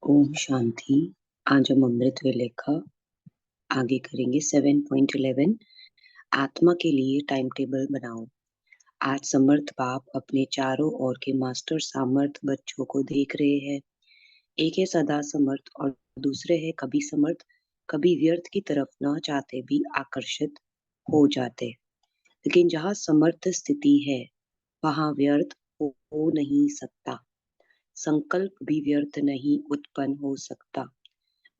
ओम शांति। आज हम अमृत वेले का आगे करेंगे। 7.11 आत्मा के लिए टाइम टेबल बनाओ। आज समर्थ बाप अपने चारों ओर के मास्टर सामर्थ बच्चों को देख रहे हैं। एक है सदा समर्थ और दूसरे है कभी समर्थ कभी व्यर्थ की तरफ न चाहते भी आकर्षित हो जाते। लेकिन जहाँ समर्थ स्थिति है वहाँ व्यर्थ हो नहीं सकता। संकल्प भी व्यर्थ नहीं उत्पन्न हो सकता।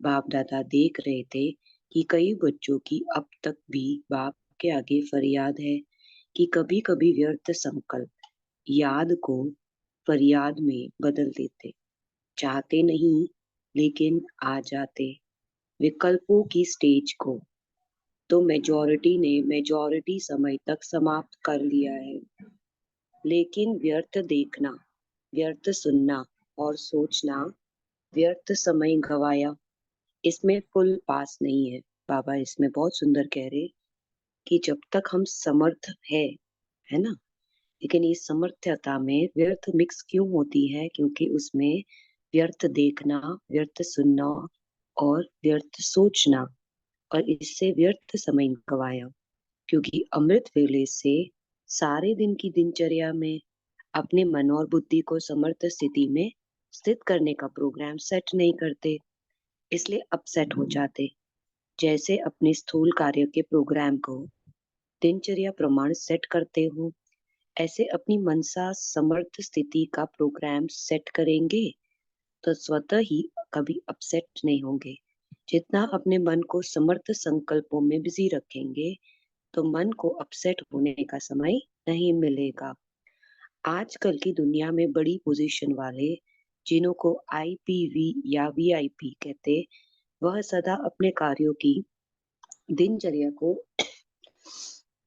बाप दादा देख रहे थे कि कई बच्चों की अब तक भी बाप के आगे फरियाद है कि कभी कभी व्यर्थ संकल्प याद को फरियाद में बदल देते। चाहते नहीं लेकिन आ जाते विकल्पों की स्टेज को। तो मेजॉरिटी समय तक समाप्त कर लिया है। लेकिन व्यर्थ देखना, व्यर्थ सुनना और सोचना, व्यर्थ समय गवाया, इसमें फुल पास नहीं है। बाबा इसमें बहुत सुंदर कह रहे कि जब तक हम समर्थ है ना, लेकिन इस समर्थता में व्यर्थ मिक्स क्यों होती है? क्योंकि उसमें व्यर्थ देखना, व्यर्थ सुनना और व्यर्थ सोचना, और इससे व्यर्थ समय गवाया। क्योंकि अमृत वेले से सारे दिन की दिनचर्या में अपने मन और बुद्धि को समर्थ स्थिति में स्थित करने का प्रोग्राम सेट नहीं करते, इसलिए अपसेट हो जाते। जैसे अपने स्थूल कार्य के प्रोग्राम को दिनचर्या प्रमाण सेट करते हो, ऐसे अपनी मनसा समर्थ स्थिति का प्रोग्राम सेट करेंगे तो स्वतः ही कभी अपसेट नहीं होंगे। जितना अपने मन को समर्थ संकल्पों में बिजी रखेंगे तो मन को अपसेट होने का समय नहीं मिलेगा। आजकल की दुनिया में बड़ी पोजीशन वाले, जिन्हों को आईपीवी या वीआईपी कहते, वह सदा अपने कार्यों की दिनचर्या को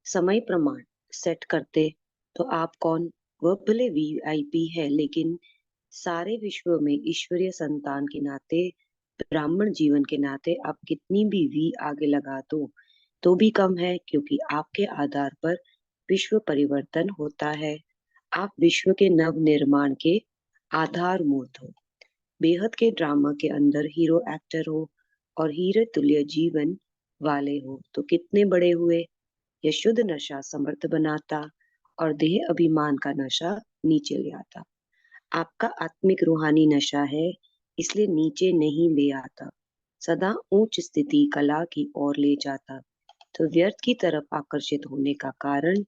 समय प्रमाण सेट करते। तो आप कौन? वह भले वीआईपी है लेकिन सारे विश्व में ईश्वरीय संतान के नाते, ब्राह्मण जीवन के नाते आप कितनी भी वी आगे लगा दो तो भी कम है, क्योंकि आपके आधार पर विश्व परिवर्तन होता है। आप विश्व के नव निर्माण के आधार मूर्त हो। बेहद के ड्रामा के अंदर हीरो एक्टर हो और हीरे तुल्य जीवन वाले हो तो कितने बड़े हुए। यह शुद्ध नशा समर्थ बनाता और देह अभिमान का नशा नीचे ले आता। आपका आत्मिक रूहानी नशा है, इसलिए नीचे नहीं ले आता, सदा उच्च स्थिति कला की ओर ले जाता। तो व्यर्थ की तरफ आकर्षित होने का कारण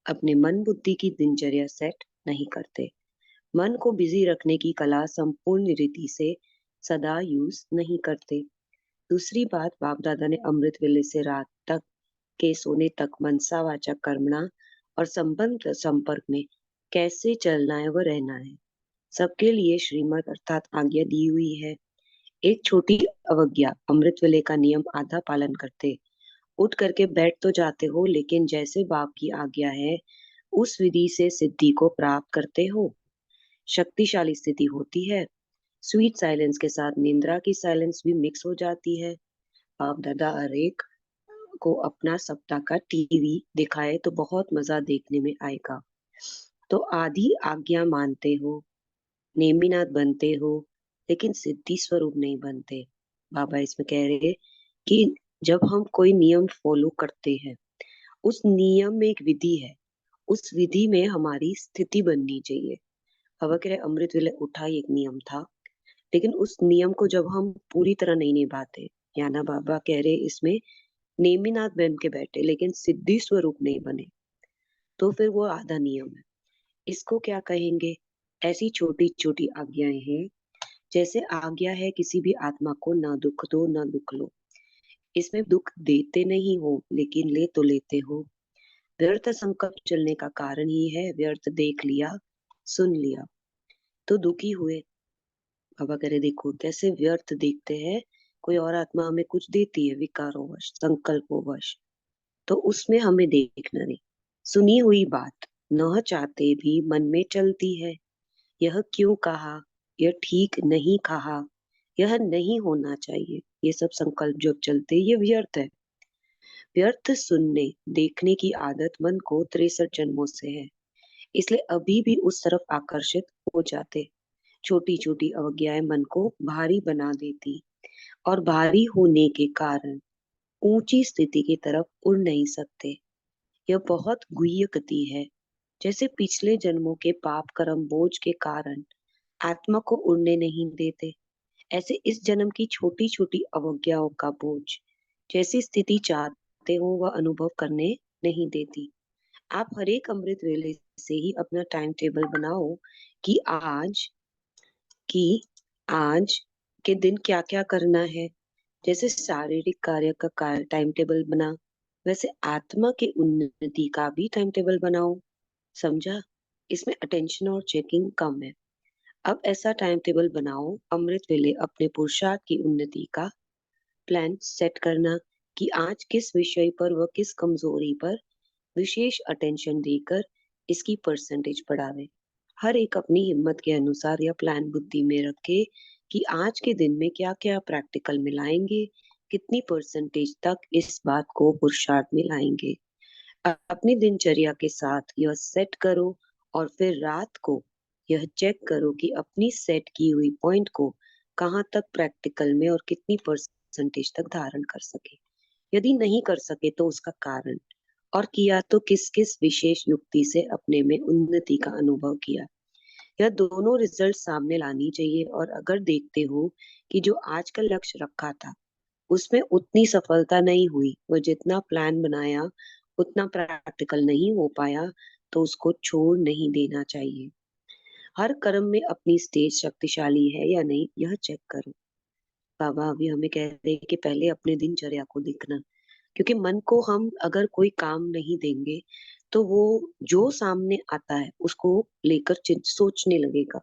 अपने मन बुद्धि की दिनचर्या सेट नहीं करते। मन को बिजी रखने की कला संपूर्ण रीति से सदा यूज नहीं करते। दूसरी बात, बाप दादा ने अमृत वेले से रात तक के सोने तक मनसा वाचा कर्मणा और संबंध संपर्क में कैसे चलना है व रहना है, सबके लिए श्रीमत अर्थात आज्ञा दी हुई है। एक छोटी अवज्ञा अमृत वेले का नियम आधा पालन करते उठ करके बैठ तो जाते हो, लेकिन जैसे बाप की आज्ञा है उस विधि से सिद्धि को प्राप्त करते हो। शक्तिशाली स्थिति होती है। स्वीट साइलेंस के साथ निंद्रा की साइलेंस भी मिक्स हो जाती है। बाप दादा हरेक को अपना सप्ताह का टीवी दिखाए तो बहुत मजा देखने में आएगा। तो आधी आज्ञा मानते हो, नेमिनाथ बनते हो, लेकिन सिद्धि स्वरूप नहीं बनते। बाबा इसमें कह रहे कि जब हम कोई नियम फॉलो करते हैं, उस नियम में एक विधि है, उस विधि में हमारी स्थिति बननी चाहिए। बाबा कह रहे अमृत वेले उठा ही एक नियम था, लेकिन उस नियम को जब हम पूरी तरह नहीं निभाते, या ना बाबा कह रहे इसमें नेमिनाथ बन के बैठे लेकिन सिद्धि स्वरूप नहीं बने, तो फिर वो आधा नियम है। इसको क्या कहेंगे? ऐसी छोटी छोटी आज्ञाएं हैं। जैसे आज्ञा है किसी भी आत्मा को ना दुख दो ना दुख लो, इसमें दुख देते नहीं हो लेकिन ले तो लेते हो। व्यर्थ संकल्प चलने का कारण ही है व्यर्थ देख लिया, सुन लिया तो दुखी हुए। बाबा कह रहे देखो कैसे व्यर्थ देखते हैं। कोई और आत्मा हमें कुछ देती है विकारोवश संकल्पोवश, तो उसमें हमें देखना नहीं। सुनी हुई बात न चाहते भी मन में चलती है। यह क्यों कहा, यह ठीक नहीं कहा, यह नहीं होना चाहिए, ये सब संकल्प जब चलते ये व्यर्थ है। व्यर्थ सुनने देखने की आदत मन को 63 जन्मों से है, इसलिए अभी भी उस तरफ आकर्षित हो जाते। छोटी छोटी अवज्ञाएं मन को भारी बना देती और भारी होने के कारण ऊंची स्थिति की तरफ उड़ नहीं सकते। यह बहुत गुह्य गति है, जैसे पिछले जन्मों के पाप कर्म बोझ के कारण आत्मा को उड़ने नहीं देते, ऐसे इस जन्म की छोटी छोटी अवज्ञाओं का बोझ जैसी स्थिति चाहते हो वह अनुभव करने नहीं देती। आप हर एक अमृत वेले से ही अपना टाइम टेबल बनाओ कि कि आज के दिन क्या क्या करना है। जैसे शारीरिक कार्य का टाइम टेबल बना, वैसे आत्मा की उन्नति का भी टाइम टेबल बनाओ। समझा? इसमें अटेंशन और चेकिंग कम है। अब ऐसा टाइम टेबल बनाओ, अमृत वेले अपने पुरुषार्थ की उन्नति का प्लान सेट करना कि आज किस विषय पर व किस कमजोरी पर विशेष अटेंशन देकर इसकी परसेंटेज बढ़ावे। हर एक अपनी हिम्मत के अनुसार यह प्लान बुद्धि में रखे कि आज के दिन में क्या क्या प्रैक्टिकल में लाएंगे, कितनी परसेंटेज तक इस बात को पुरुषार्थ में लाएंगे। अपनी दिनचर्या के साथ यह सेट करो और फिर रात को यह चेक करो कि अपनी सेट की हुई पॉइंट को कहाँ तक प्रैक्टिकल में और कितनी परसेंटेज तक धारण कर सके। यदि नहीं कर सके तो उसका कारण, और किया तो किस किस विशेष युक्ति से अपने में उन्नति का अनुभव किया। यह दोनों रिजल्ट सामने लानी चाहिए, और अगर देखते हो कि जो आज का लक्ष्य रखा था उसमें उतनी सफलता नहीं हुई, वो जितना प्लान बनाया उतना प्रैक्टिकल नहीं हो पाया, तो उसको छोड़ नहीं देना चाहिए। हर कर्म में अपनी स्टेज शक्तिशाली है या नहीं यह चेक करो। बाबा अभी हमें कह रहे हैं कि पहले अपने दिनचर्या को देखना, क्योंकि मन को हम अगर कोई काम नहीं देंगे तो वो जो सामने आता है उसको लेकर सोचने लगेगा।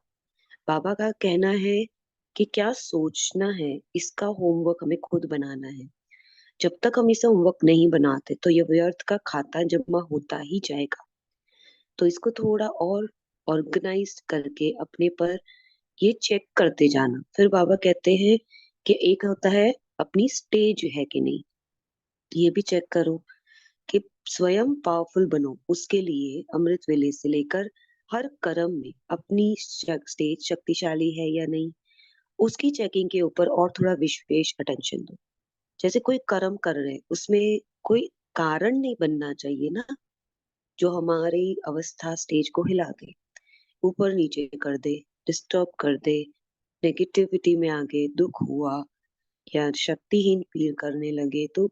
बाबा का कहना है कि क्या सोचना है इसका होमवर्क हमें खुद बनाना है। जब तक हम इसे होमवर्क नहीं बनाते तो ये व्यर्थ का खाता जमा होता ही जाएगा। तो इसको थोड़ा और ऑर्गेनाइज करके अपने पर ये चेक करते जाना। फिर बाबा कहते हैं कि एक होता है अपनी स्टेज है कि नहीं, ये भी चेक करो कि स्वयं पावरफुल बनो। उसके लिए अमृत वेले से लेकर हर कर्म में अपनी स्टेज शक्तिशाली है या नहीं, उसकी चेकिंग के ऊपर और थोड़ा विशेष अटेंशन दो। जैसे कोई कर्म कर रहे हैं उसमें कोई कारण नहीं बनना चाहिए ना, जो हमारी अवस्था स्टेज को हिला दे, ऊपर नीचे कर दे, डिस्टर्ब कर दे, नेगेटिविटी में आगे दुख हुआ या शक्तिहीन फील करने लगे, तो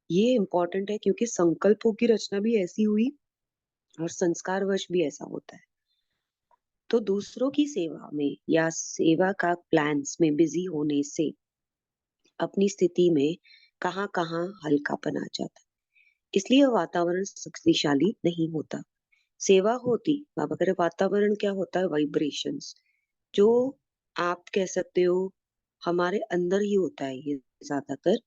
ये इम्पोर्टेंट है क्योंकि संकल्पों की रचना भी ऐसी हुई और संस्कारवश भी ऐसा होता है। तो दूसरों की सेवा में या सेवा का प्लान्स में बिजी होने से अपनी स्थिति में कहाँ कहाँ हल्कापन आ जाता है, इसलिए वातावरण शक्तिशाली नहीं होता। सेवा होती, बाबा कह रहे वातावरण क्या होता है, वाइब्रेशंस, जो आप कह सकते हो हमारे अंदर ही होता है ये ज्यादातर।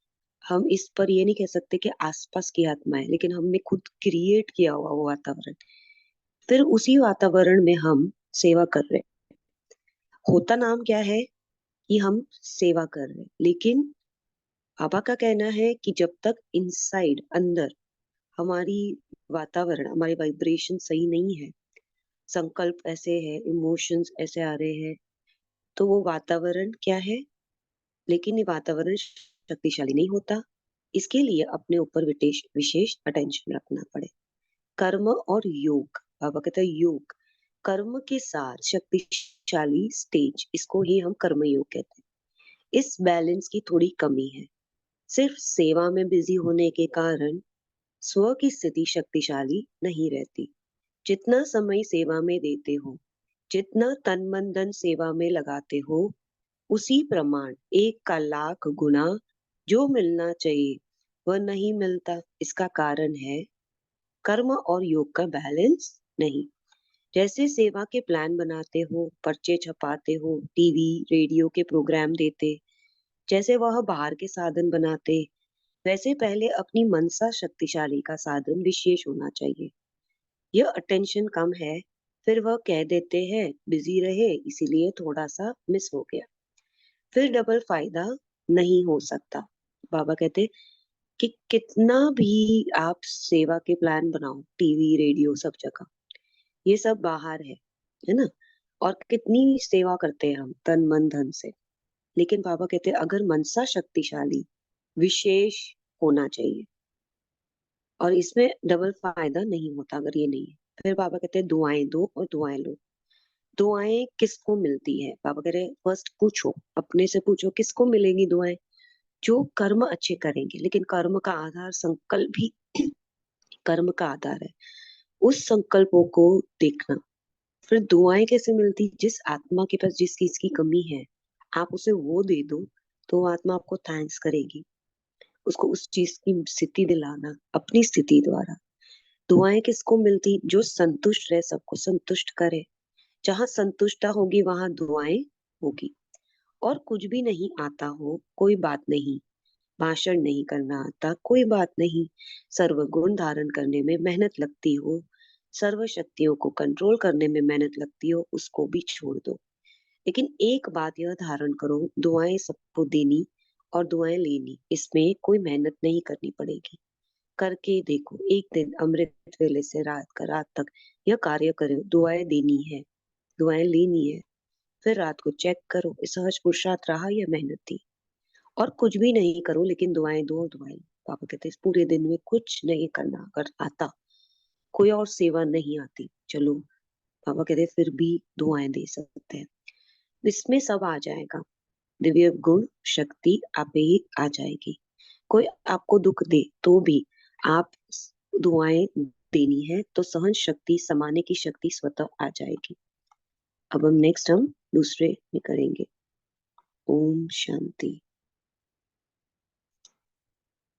हम इस पर ये नहीं कह सकते कि आसपास की आत्मा है, लेकिन हमने खुद क्रिएट किया हुआ वो वातावरण, फिर उसी वातावरण में हम सेवा कर रहे हैं। होता नाम क्या है कि हम सेवा कर रहे हैं, लेकिन बाबा का कहना है कि जब तक इनसाइड अंदर हमारी वातावरण, हमारे वाइब्रेशन सही नहीं है, संकल्प ऐसे है, इमोशंस ऐसे आ रहे हैं, तो वो वातावरण क्या है, लेकिन ये वातावरण शक्तिशाली नहीं होता। इसके लिए अपने ऊपर विशेष विशेष अटेंशन रखना पड़े। कर्म और योग, बाबा कहते हैं योग कर्म के साथ शक्तिशाली स्टेज, इसको ही हम कर्म योग कहते हैं। इस बैलेंस की थोड़ी कमी है, सिर्फ सेवा में बिजी होने के कारण स्व की स्थिति शक्तिशाली नहीं रहती। जितना समय सेवा में देते हो, जितना तन मन धन सेवा में लगाते हो, उसी प्रमाण एक का लाख गुना जो मिलना चाहिए वह नहीं मिलता। इसका कारण है कर्म और योग का बैलेंस नहीं। जैसे सेवा के प्लान बनाते हो, पर्चे छपाते हो, टीवी रेडियो के प्रोग्राम देते, जैसे वह बाहर के साधन बनाते, वैसे पहले अपनी मनसा शक्तिशाली का साधन विशेष होना चाहिए। यह अटेंशन कम है, फिर वह कह देते हैं बिजी रहे इसीलिए थोड़ा सा मिस हो गया, फिर डबल फायदा नहीं हो सकता। बाबा कहते कि कितना भी आप सेवा के प्लान बनाओ, टीवी रेडियो सब जगह, ये सब बाहर है ना। और कितनी सेवा करते हैं हम तन मन धन से। लेकिन बाबा कहते हैं अगर मनसा शक्तिशाली विशेष होना चाहिए, और इसमें डबल फायदा नहीं होता अगर ये नहीं है। फिर बाबा कहते हैं दुआएं दो और दुआएं लो। दुआएं किसको मिलती है? बाबा कह रहे हैं फर्स्ट पूछो, अपने से पूछो किसको मिलेंगी दुआएं? जो कर्म अच्छे करेंगे। लेकिन कर्म का आधार संकल्प भी कर्म का आधार है। उस संकल्पों को देखना। फिर दुआएं कैसे मिलती? जिस आत्मा के पास जिस चीज की कमी है, आप उसे वो दे दो, तो वो आत्मा आपको थैंक्स करेगी। उसको उस चीज की स्थिति दिलाना अपनी स्थिति द्वारा। दुआएं किसको मिलती? जो संतुष्ट रहे, सबको संतुष्ट करे। जहां संतुष्टता होगी वहां दुआएं होगी। और कुछ भी नहीं आता हो कोई बात नहीं, भाषण नहीं करना आता कोई बात नहीं, सर्वगुण धारण करने में मेहनत लगती हो, सर्व शक्तियों को कंट्रोल करने में मेहनत लगती हो, उसको भी छोड़ दो। लेकिन एक बात यह धारण करो, दुआएं सबको देनी और दुआएं लेनी, इसमें कोई मेहनत नहीं करनी पड़ेगी। करके देखो, एक दिन अमृत वेले से रात का रात तक यह कार्य करो, दुआएं देनी है, दुआएं लेनी है। फिर रात को चेक करो सहज पुरुषार्थ रहा या मेहनत थी। और कुछ भी नहीं करो लेकिन दुआएं दो और दुआएं लो। पापा कहते हैं इस पूरे दिन में कुछ नहीं करना अगर आता, कोई और सेवा नहीं आती, चलो पापा कहते हैं फिर भी दुआएं दे सकते हैं। इसमें सब आ जाएगा, दिव्य गुण शक्ति आप ही आ जाएगी। कोई आपको दुख दे तो भी आप दुआएं देनी है तो सहन शक्ति समाने की शक्ति स्वतः आ जाएगी। अब हम नेक्स्ट हम दूसरे में करेंगे। ओम शांति।